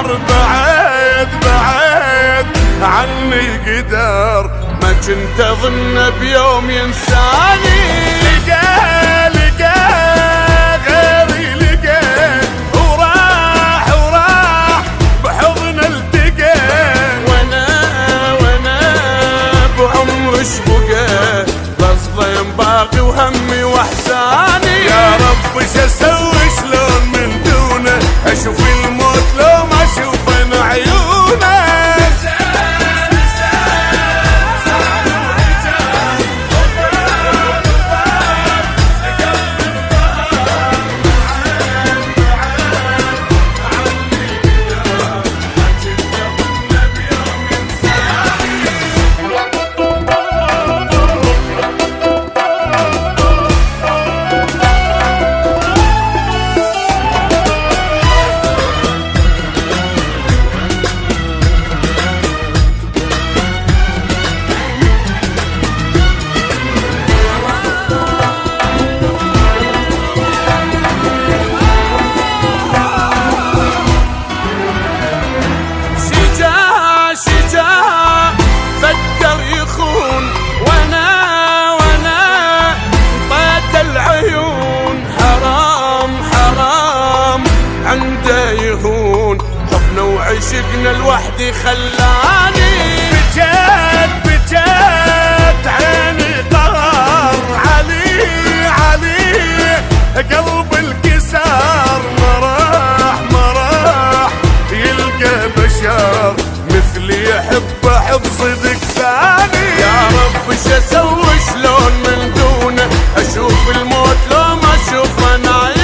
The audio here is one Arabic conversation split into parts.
بقهر، بعيد بعيد عني قدر، ما كنت اظن بيوم ينساني. لقى غيري لقى، وراح بحضن التقى، وانا بعمر شبقى، بظلم باقي وهمي واحزاني. يا رب ايش اسوي شلون من دونه، اشوف الموت لو ما اشوف انا عيونه. حبنا وعشقنا لوحدي خلاني، بجد عيني قهر، علي قلب الكسار، ما راح يلقى بشر مثلي يحب صدق ثاني. يا رب ايش اسوي شلون من دونه، اشوف الموت لو ما اشوف انا عيونه.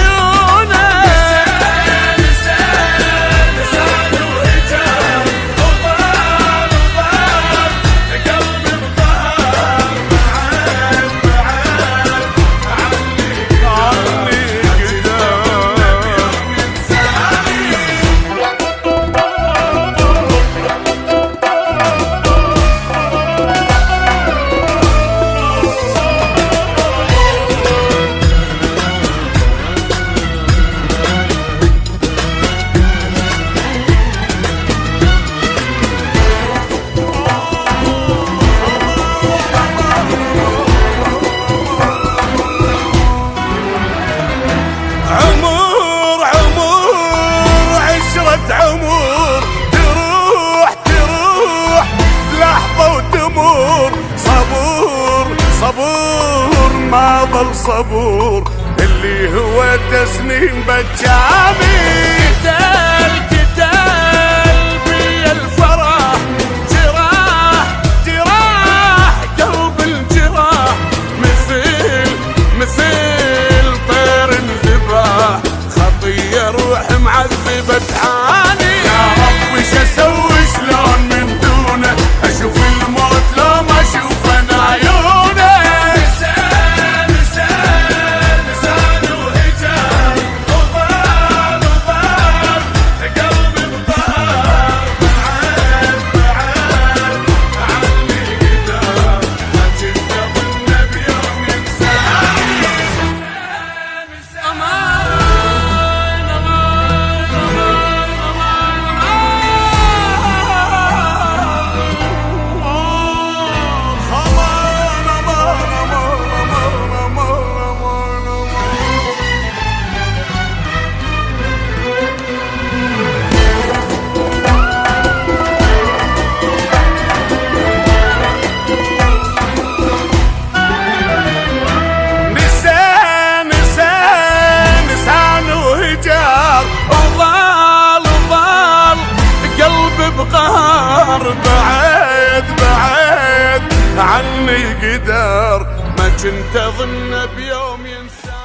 صبور ما ظل صبور، اللي هو تسنيم بجامي. كتال بي الفرح، جراح قلب الجراح، مثل طير انذبح، خطية روح معذبة تعاني. يا رب ايش اسوي شلون من دونه، اشوف الموت لو ما اشوف انا عيونه. بقهر، بعيد عني قدر، ما كنت اظن بيوم ينسى.